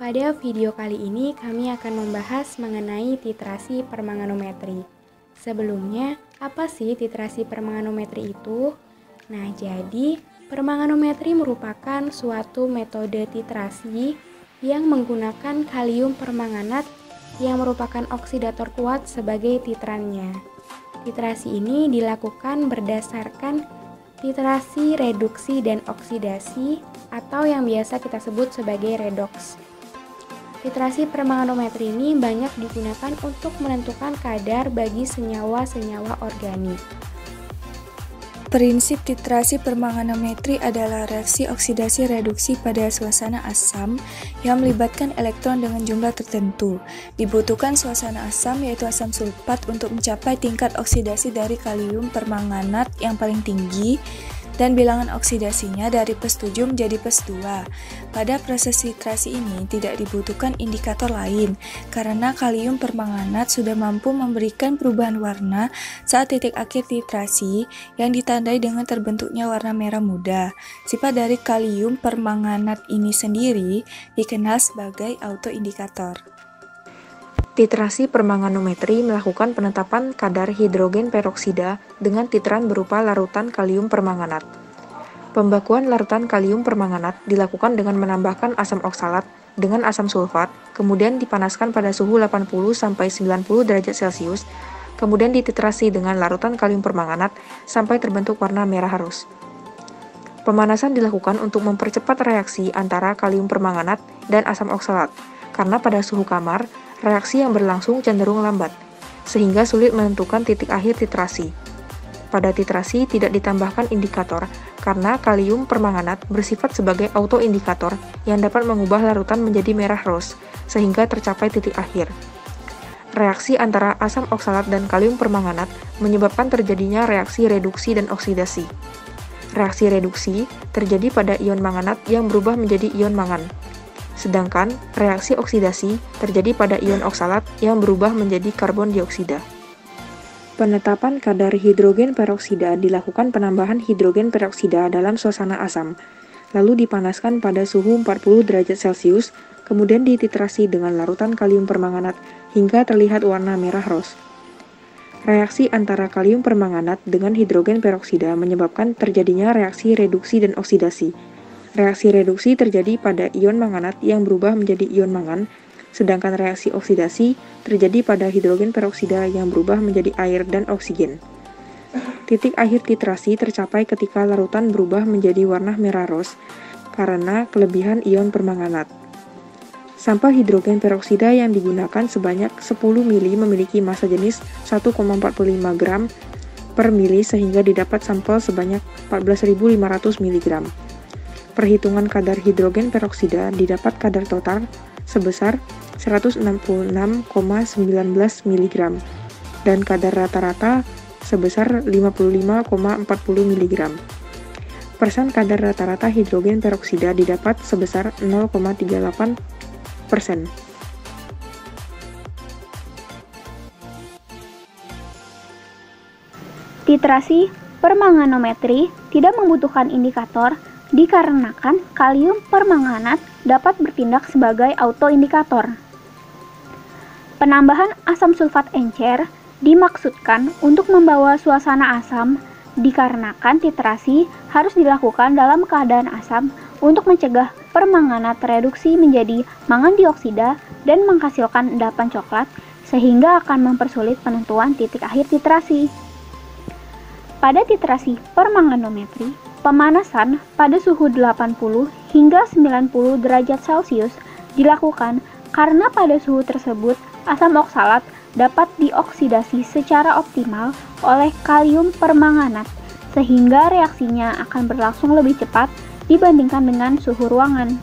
Pada video kali ini kami akan membahas mengenai titrasi permanganometri. Sebelumnya, apa sih titrasi permanganometri itu? Nah, jadi permanganometri merupakan suatu metode titrasi yang menggunakan kalium permanganat yang merupakan oksidator kuat sebagai titrannya. Titrasi ini dilakukan berdasarkan titrasi reduksi dan oksidasi atau yang biasa kita sebut sebagai redoks. Titrasi permanganometri ini banyak digunakan untuk menentukan kadar bagi senyawa-senyawa organik. Prinsip titrasi permanganometri adalah reaksi oksidasi reduksi pada suasana asam yang melibatkan elektron dengan jumlah tertentu. Dibutuhkan suasana asam yaitu asam sulfat untuk mencapai tingkat oksidasi dari kalium permanganat yang paling tinggi dan bilangan oksidasinya dari +7 menjadi +2. Pada proses titrasi ini tidak dibutuhkan indikator lain karena kalium permanganat sudah mampu memberikan perubahan warna saat titik akhir titrasi yang ditandai dengan terbentuknya warna merah muda. Sifat dari kalium permanganat ini sendiri dikenal sebagai autoindikator. Titrasi permanganometri melakukan penetapan kadar hidrogen peroksida dengan titran berupa larutan kalium permanganat. Pembakuan larutan kalium permanganat dilakukan dengan menambahkan asam oksalat dengan asam sulfat, kemudian dipanaskan pada suhu 80–90 derajat Celcius, kemudian dititrasi dengan larutan kalium permanganat sampai terbentuk warna merah halus. Pemanasan dilakukan untuk mempercepat reaksi antara kalium permanganat dan asam oksalat, karena pada suhu kamar, reaksi yang berlangsung cenderung lambat, sehingga sulit menentukan titik akhir titrasi. Pada titrasi tidak ditambahkan indikator, karena kalium permanganat bersifat sebagai autoindikator yang dapat mengubah larutan menjadi merah rose, sehingga tercapai titik akhir. Reaksi antara asam oksalat dan kalium permanganat menyebabkan terjadinya reaksi reduksi dan oksidasi. Reaksi reduksi terjadi pada ion manganat yang berubah menjadi ion mangan. Sedangkan reaksi oksidasi terjadi pada ion oksalat yang berubah menjadi karbon dioksida. Penetapan kadar hidrogen peroksida dilakukan penambahan hidrogen peroksida dalam suasana asam, lalu dipanaskan pada suhu 40 derajat Celcius, kemudian dititrasi dengan larutan kalium permanganat hingga terlihat warna merah rose. Reaksi antara kalium permanganat dengan hidrogen peroksida menyebabkan terjadinya reaksi reduksi dan oksidasi. Reaksi reduksi terjadi pada ion manganat yang berubah menjadi ion mangan, sedangkan reaksi oksidasi terjadi pada hidrogen peroksida yang berubah menjadi air dan oksigen. Titik akhir titrasi tercapai ketika larutan berubah menjadi warna merah rose karena kelebihan ion permanganat. Sampel hidrogen peroksida yang digunakan sebanyak 10 mili memiliki massa jenis 1,45 gram per mili sehingga didapat sampel sebanyak 14.500 mg. Perhitungan kadar hidrogen peroksida didapat kadar total sebesar 166,19 mg dan kadar rata-rata sebesar 55,40 mg. Persen kadar rata-rata hidrogen peroksida didapat sebesar 0,38%. Titrasi permanganometri tidak membutuhkan indikator dikarenakan kalium permanganat dapat bertindak sebagai autoindikator. Penambahan asam sulfat encer dimaksudkan untuk membawa suasana asam dikarenakan titrasi harus dilakukan dalam keadaan asam untuk mencegah permanganat reduksi menjadi mangan dioksida dan menghasilkan endapan coklat sehingga akan mempersulit penentuan titik akhir titrasi. Pada titrasi permanganometri, pemanasan pada suhu 80 hingga 90 derajat Celcius dilakukan karena pada suhu tersebut asam oksalat dapat dioksidasi secara optimal oleh kalium permanganat sehingga reaksinya akan berlangsung lebih cepat dibandingkan dengan suhu ruangan.